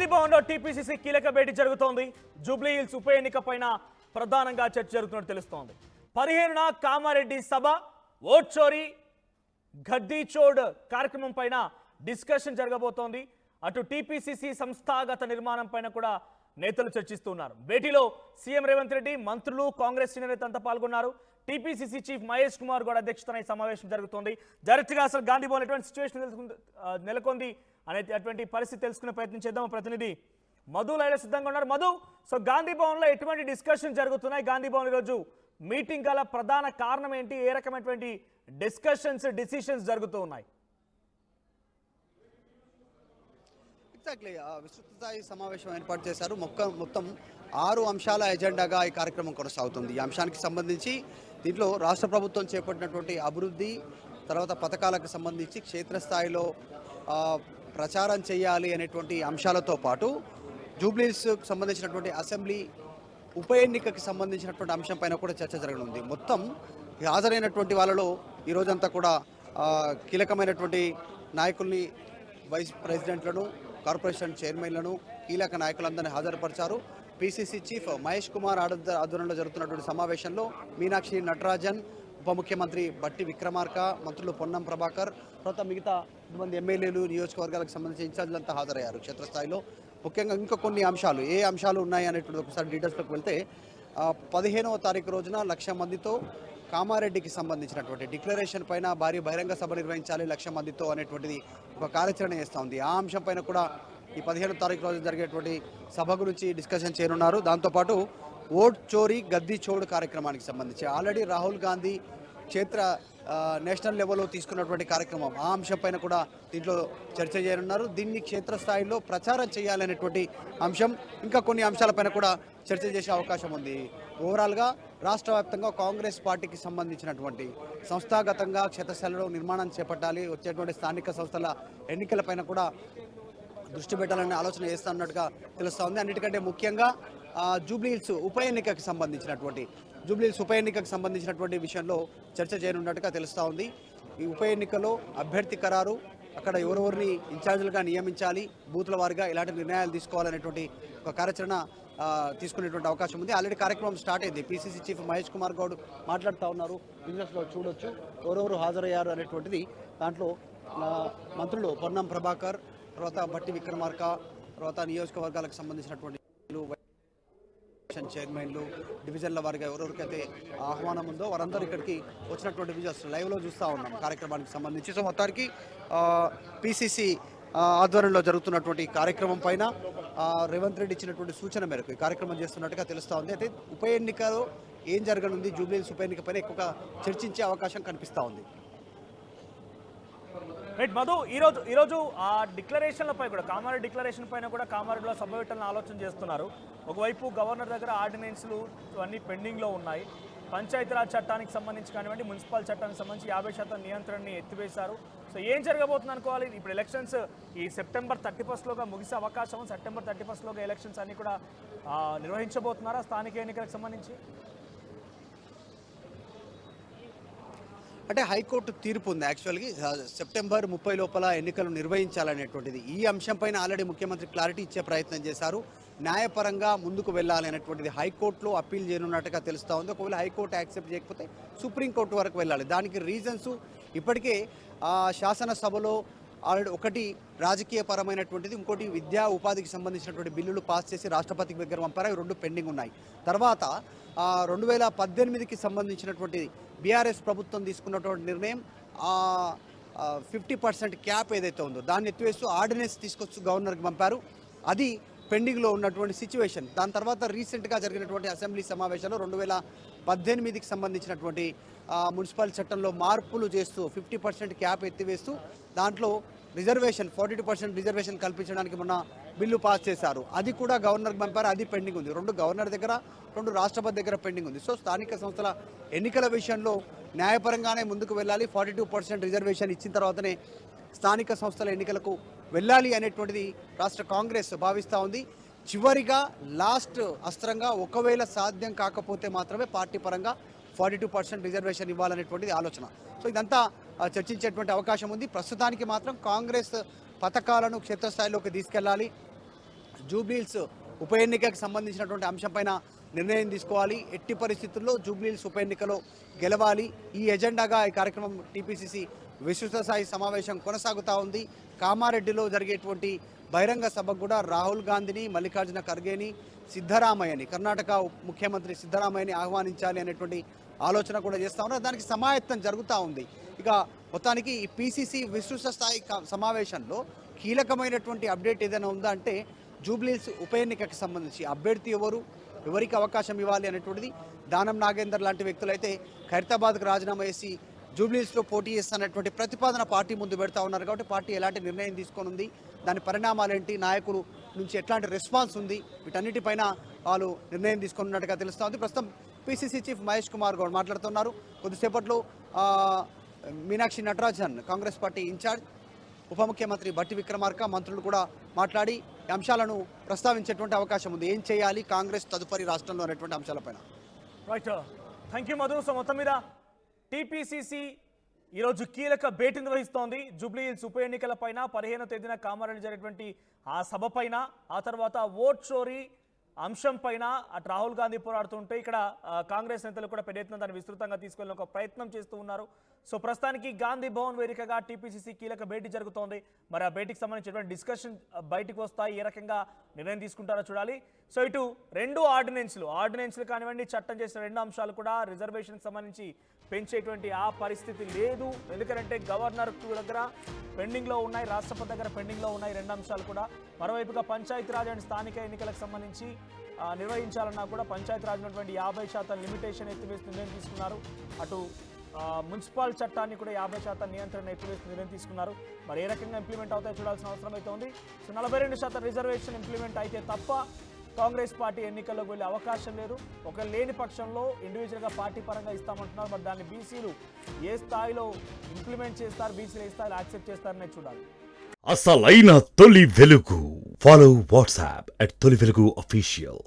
గాంధీ భవన్లో టీపీసీసీ కీలక భేటీ జరుగుతోంది. జూబ్లీ హిల్స్ ఉప ఎన్నికపైన ప్రధానంగా చర్చ జరుగుతున్నట్టు తెలుస్తోంది. 15న కామారెడ్డి సభ, ఓట్ చోరీ, గద్దీ చోడ్ కార్యక్రమం పైన డిస్కషన్ జరగబోతోంది. అటు టీపీసీసీ సంస్థాగత నిర్మాణం పైన కూడా నేతలు చర్చిస్తున్నారు. భేటీలో సీఎం రేవంత్ రెడ్డి, మంత్రులు, కాంగ్రెస్ సీనియర్ నేతలంతా పాల్గొన్నారు. టీపీసీసీ చీఫ్ మహేష్ కుమార్ కూడా అధ్యక్షతన ఈ సమావేశం జరుగుతోంది. డైరెక్ట్గా అసలు గాంధీ భవన్ ఎటువంటి సిచ్యువేషన్ నెలకొంది అటువంటి పరిస్థితి తెలుసుకునే ప్రయత్నం చేద్దాం. ప్రతినిధి మధు లైవ్లో సిద్ధంగా ఉన్నారు. మధు, సో గాంధీ భవన్లో ఎటువంటి డిస్కషన్ జరుగుతున్నాయి? గాంధీ భవన్ ఈరోజు మీటింగ్ గల ప్రధాన కారణం ఏంటి? ఏ రకమైనటువంటి డిసిషన్స్ జరుగుతూ ఉన్నాయి? ఎగ్జాక్ట్లీ విస్తృత స్థాయి సమావేశం ఏర్పాటు చేశారు. మొత్తం 6 అంశాల ఎజెండాగా ఈ కార్యక్రమం కొనసాగుతుంది. ఈ అంశానికి సంబంధించి దీంట్లో రాష్ట్ర ప్రభుత్వం చేపట్టినటువంటి అభివృద్ధి, తర్వాత పథకాలకు సంబంధించి క్షేత్రస్థాయిలో ప్రచారం చేయాలి అనేటువంటి అంశాలతో పాటు జూబ్లీస్కి సంబంధించినటువంటి అసెంబ్లీ ఉప ఎన్నికకి సంబంధించినటువంటి అంశం పైన కూడా చర్చ జరగనుంది. మొత్తం హాజరైనటువంటి వాళ్ళలో ఈరోజంతా కూడా కీలకమైనటువంటి నాయకుల్ని, వైస్ ప్రెసిడెంట్లను, కార్పొరేషన్ చైర్మన్లను, కీలక నాయకులందరినీ హాజరుపరిచారు. పీసీసీ చీఫ్ మహేష్ కుమార్ ఆధ్వర్యంలో జరుగుతున్నటువంటి సమావేశంలో మీనాక్షి నటరాజన్, ఉప ముఖ్యమంత్రి బట్టి విక్రమార్క, మంత్రులు పొన్నం ప్రభాకర్, తర్వాత మిగతా మంది ఎమ్మెల్యేలు, నియోజకవర్గాలకు సంబంధించిన ఇన్ఛార్జీలంతా హాజరయ్యారు. క్షేత్రస్థాయిలో ముఖ్యంగా ఇంకా కొన్ని అంశాలు, ఏ అంశాలు ఉన్నాయి అనేటువంటి ఒకసారి డీటెయిల్స్లోకి వెళ్తే 15వ తారీఖు రోజున 1,00,000 మందితో కామారెడ్డికి సంబంధించినటువంటి డిక్లరేషన్ పైన భారీ బహిరంగ సభ నిర్వహించాలి 1,00,000 మందితో అనేటువంటిది ఒక కార్యాచరణ చేస్తూ ఉంది. ఆ అంశం పైన కూడా ఈ 15వ తారీఖు రోజు జరిగేటువంటి సభ గురించి డిస్కషన్ చేయనున్నారు. దాంతోపాటు ఓట్ చోరీ, గద్దీ చోడ్ కార్యక్రమానికి సంబంధించి ఆల్రెడీ రాహుల్ గాంధీ క్షేత్ర నేషనల్ లెవెల్లో తీసుకున్నటువంటి కార్యక్రమం, ఆ అంశం పైన కూడా దీంట్లో చర్చ చేయనున్నారు. దీన్ని క్షేత్రస్థాయిలో ప్రచారం చేయాలనేటువంటి అంశం, ఇంకా కొన్ని అంశాలపైన కూడా చర్చ చేసే అవకాశం ఉంది. ఓవరాల్గా రాష్ట్ర వ్యాప్తంగా కాంగ్రెస్ పార్టీకి సంబంధించినటువంటి సంస్థాగతంగా క్షేత్రస్థాయిలో నిర్మాణం చేపట్టాలి, వచ్చేటువంటి స్థానిక సంస్థల ఎన్నికలపైన కూడా దృష్టి పెట్టాలనే ఆలోచన చేస్తున్నట్టుగా తెలుస్తూ ఉంది. అన్నిటికంటే ముఖ్యంగా జూబ్లీహిల్స్ ఉప ఎన్నికకు సంబంధించినటువంటి విషయంలో చర్చ చేయనున్నట్టుగా తెలుస్తూ ఉంది. ఈ ఉప ఎన్నికలో అభ్యర్థి ఖరారు, అక్కడ ఎవరెవరిని ఇన్ఛార్జీలుగా నియమించాలి, బూతుల వారిగా ఇలాంటి నిర్ణయాలు తీసుకోవాలనేటువంటి ఒక కార్యాచరణ తీసుకునేటువంటి అవకాశం ఉంది. ఆల్రెడీ కార్యక్రమం స్టార్ట్ అయింది. పీసీసీ చీఫ్ మహేష్ కుమార్ గౌడ్ మాట్లాడుతూ ఉన్నారు. బిజినెస్లో చూడొచ్చు ఎవరెవరు హాజరయ్యారు అనేటువంటిది. దాంట్లో మంత్రులు పొన్నం ప్రభాకర్, తర్వాత బట్టి విక్రమార్క, తర్వాత నియోజకవర్గాలకు సంబంధించినటువంటి చైర్మన్లు, డివిజన్ల వారిగా ఎవరెవరికైతే ఆహ్వానం ఉందో వారందరూ ఇక్కడికి వచ్చినటువంటి విజువల్స్ లైవ్లో చూస్తూ ఉన్నాం కార్యక్రమానికి సంబంధించి. సో మొత్తానికి పీసీసీ ఆధ్వర్యంలో జరుగుతున్నటువంటి కార్యక్రమం పైన రేవంత్ రెడ్డి ఇచ్చినటువంటి సూచన మేరకు ఈ కార్యక్రమం చేస్తున్నట్టుగా తెలుస్తూ ఉంది. అయితే ఉప ఎన్నికలో ఏం జరగనుంది, జూబ్లీహిల్స్ ఉప ఎన్నిక పైన ఎక్కువగా చర్చించే అవకాశం కనిపిస్తూ ఉంది. రైట్ మధు, ఈరోజు ఆ డిక్లరేషన్లపై కూడా, కామారెడ్డి డిక్లరేషన్ పైన కూడా కామారెడ్డిలో సభ పెట్టాలని ఆలోచన చేస్తున్నారు. ఒకవైపు గవర్నర్ దగ్గర ఆర్డినెన్స్లు అన్నీ పెండింగ్లో ఉన్నాయి. పంచాయతీరాజ్ చట్టానికి సంబంధించి కానివ్వండి, మున్సిపల్ చట్టానికి సంబంధించి 50% నియంత్రణని ఎత్తివేశారు. సో ఏం జరగబోతుంది అనుకోవాలి? ఇప్పుడు ఎలక్షన్స్ ఈ సెప్టెంబర్ 31 ముగిసే అవకాశం, సెప్టెంబర్ 31 ఎలక్షన్స్ అన్నీ కూడా నిర్వహించబోతున్నారా స్థానిక ఎన్నికలకు సంబంధించి? అంటే హైకోర్టు తీర్పు ఉంది. యాక్చువల్గా సెప్టెంబర్ 30 లోపల ఎన్నికలు నిర్వహించాలనేటువంటిది. ఈ అంశం పైన ఆల్రెడీ ముఖ్యమంత్రి క్లారిటీ ఇచ్చే ప్రయత్నం చేశారు. న్యాయపరంగా ముందుకు వెళ్ళాలి అనేటువంటిది హైకోర్టులో అప్పీల్ చేయనున్నట్టుగా తెలుస్తూ ఉంది. ఒకవేళ హైకోర్టు యాక్సెప్ట్ చేయకపోతే సుప్రీంకోర్టు వరకు వెళ్ళాలి. దానికి రీజన్స్ ఇప్పటికే శాసనసభలో ఆల్రెడీ ఒకటి రాజకీయపరమైనటువంటిది, ఇంకోటి విద్యా ఉపాధికి సంబంధించినటువంటి బిల్లులు పాస్ చేసి రాష్ట్రపతికి దగ్గర పంపారు. అవి 2 పెండింగ్ ఉన్నాయి. తర్వాత 2018కి సంబంధించినటువంటి బీఆర్ఎస్ ప్రభుత్వం తీసుకున్నటువంటి నిర్ణయం 50% క్యాప్ ఏదైతే ఉందో దాన్ని ఎత్తివేస్తూ ఆర్డినెన్స్ తీసుకొచ్చి గవర్నర్కి పంపారు. అది పెండింగ్లో ఉన్నటువంటి సిచ్యువేషన్. దాని తర్వాత రీసెంట్గా జరిగినటువంటి అసెంబ్లీ సమావేశంలో 2018కి సంబంధించినటువంటి మున్సిపల్ చట్టంలో మార్పులు చేస్తూ 50% క్యాప్ ఎత్తివేస్తూ దాంట్లో రిజర్వేషన్ 42% రిజర్వేషన్ కల్పించడానికి మొన్న బిల్లు పాస్ చేశారు. అది కూడా గవర్నర్కి పంపారు. అది పెండింగ్ ఉంది. 2 గవర్నర్ దగ్గర, 2 రాష్ట్రపతి దగ్గర పెండింగ్ ఉంది. సో స్థానిక సంస్థల ఎన్నికల విషయంలో న్యాయపరంగానే ముందుకు వెళ్ళాలి. 42% రిజర్వేషన్ ఇచ్చిన తర్వాతనే స్థానిక సంస్థల ఎన్నికలకు వెళ్ళాలి అనేటువంటిది రాష్ట్ర కాంగ్రెస్ భావిస్తూ ఉంది. చివరిగా లాస్ట్ అస్త్రంగా ఒకవేళ సాధ్యం కాకపోతే మాత్రమే పార్టీ పరంగా 42% రిజర్వేషన్ ఇవ్వాలనేటువంటిది ఆలోచన. సో ఇదంతా చర్చించేటువంటి అవకాశం ఉంది. ప్రస్తుతానికి మాత్రం కాంగ్రెస్ పథకాలను క్షేత్రస్థాయిలోకి తీసుకెళ్లాలి, జూబ్లీహిల్స్ ఉప ఎన్నికకు సంబంధించినటువంటి అంశంపైన నిర్ణయం తీసుకోవాలి. ఎట్టి పరిస్థితుల్లో జూబ్లీహిల్స్ ఉప ఎన్నికలో గెలవాలి. ఈ ఎజెండాగా ఈ కార్యక్రమం టీపీసీసీ విస్తృత స్థాయి సమావేశం కొనసాగుతూ ఉంది. కామారెడ్డిలో జరిగేటువంటి బహిరంగ సభకు కూడా రాహుల్ గాంధీని, మల్లికార్జున ఖర్గేని, సిద్ధరామయ్యని, కర్ణాటక ముఖ్యమంత్రి సిద్ధరామయ్యని ఆహ్వానించాలి అనేటువంటి ఆలోచన కూడా చేస్తూ ఉన్నారు. దానికి సమాయత్తం జరుగుతూ ఉంది. ఇక మొత్తానికి ఈ పీసీసీ విస్తృత స్థాయి సమావేశంలో కీలకమైనటువంటి అప్డేట్ ఏదైనా ఉందా అంటే జూబ్లీహిల్స్ ఉప ఎన్నికకి సంబంధించి అభ్యర్థి ఎవరికి అవకాశం ఇవ్వాలి అనేటువంటిది. దానం నాగేందర్ లాంటి వ్యక్తులైతే ఖైరతాబాద్కు రాజీనామా చేసి జూబ్లీహిల్స్లో పోటీ చేస్తున్నటువంటి ప్రతిపాదన పార్టీ ముందు పెడతా ఉన్నారు. కాబట్టి పార్టీ ఎలాంటి నిర్ణయం తీసుకోనుంది, దాని పరిణామాలు ఏంటి, నాయకులు నుంచి ఎట్లాంటి రెస్పాన్స్ ఉంది, వీటన్నిటిపైన వాళ్ళు నిర్ణయం తీసుకున్నట్టుగా తెలుస్తూ ఉంది. ప్రస్తుతం పీసీసీ చీఫ్ మహేష్ కుమార్ గౌడ్ మాట్లాడుతున్నారు. కొద్దిసేపట్లో మీనాక్షి నటరాజన్ కాంగ్రెస్ పార్టీ ఇన్ఛార్జ్, ఉప ముఖ్యమంత్రి బట్టి విక్రమార్క, మంత్రులు కూడా మాట్లాడి అంశాలను ప్రస్తావించేటువంటి అవకాశం ఉంది. ఏం చేయాలి కాంగ్రెస్ తదుపరి రాష్ట్రంలో అనేటువంటి అంశాలపైన. Right, thank you Madhu. So మొత్తం మీద టీపీసీసీ ఈరోజు కీలక భేటీ నిర్వహిస్తోంది. జూబ్లీహిల్స్ ఉప ఎన్నికల పైన 15వ తేదీన కామారెడ్డి జరిగినటువంటి ఆ సభ పైన, ఆ తర్వాత ఓట్ చోరీ అంశం పైన అటు రాహుల్ గాంధీ పోరాడుతుంటే ఇక్కడ కాంగ్రెస్ నేతలు కూడా పెద్ద ఎత్తున దాన్ని విస్తృతంగా తీసుకెళ్లిన ఒక ప్రయత్నం చేస్తూ ఉన్నారు. సో ప్రస్తుతానికి గాంధీ భవన్ వేదికగా టీపీసీసీ కీలక భేటీ జరుగుతోంది. మరి ఆ భేటీకి సంబంధించినటువంటి డిస్కషన్ బయటకు వస్తాయి, ఏ రకంగా నిర్ణయం తీసుకుంటారో చూడాలి. సో ఇటు రెండు ఆర్డినెన్స్లు కానివ్వండి, చట్టం చేసిన రెండు అంశాలు కూడా రిజర్వేషన్కి సంబంధించి పెంచేటువంటి ఆ పరిస్థితి లేదు. ఎందుకంటే గవర్నర్ దగ్గర పెండింగ్లో ఉన్నాయి, రాష్ట్రపతి దగ్గర పెండింగ్లో ఉన్నాయి రెండు అంశాలు కూడా. మరోవైపుగా పంచాయతీరాజ్ అండ్ స్థానిక ఎన్నికలకు సంబంధించి నిర్వహించాలన్నా కూడా పంచాయతీరాజ్ ఉన్నటువంటి 50% లిమిటేషన్ ఎత్తివేసి నిర్ణయం తీసుకున్నారు. అటు మున్సిపల్ చట్టాన్ని కూడా 50% నియంత్రణ ఎత్తివేసి నిర్ణయం తీసుకున్నారు. మరి ఏ రకంగా ఇంప్లిమెంట్ అవుతాయో చూడాల్సిన అవసరం అయితే ఉంది. సో 42% రిజర్వేషన్ ఇంప్లిమెంట్ అయితే తప్ప కాంగ్రెస్ పార్టీ ఎన్నికల్లోకి వెళ్ళే అవకాశం లేదు. ఒక లేని పక్షంలో ఇండివిజువల్గా పార్టీ పరంగా ఇస్తామంటున్నారు. మరి దాన్ని బీసీలు ఏ స్థాయిలో ఇంప్లిమెంట్ చేస్తారు, బీసీలు ఏ స్థాయిలో యాక్సెప్ట్ చేస్తారనే చూడాలి. అసలైన తొలి వెలుగు. ఫాలో వాట్సాప్ @తొలి వెలుగు official.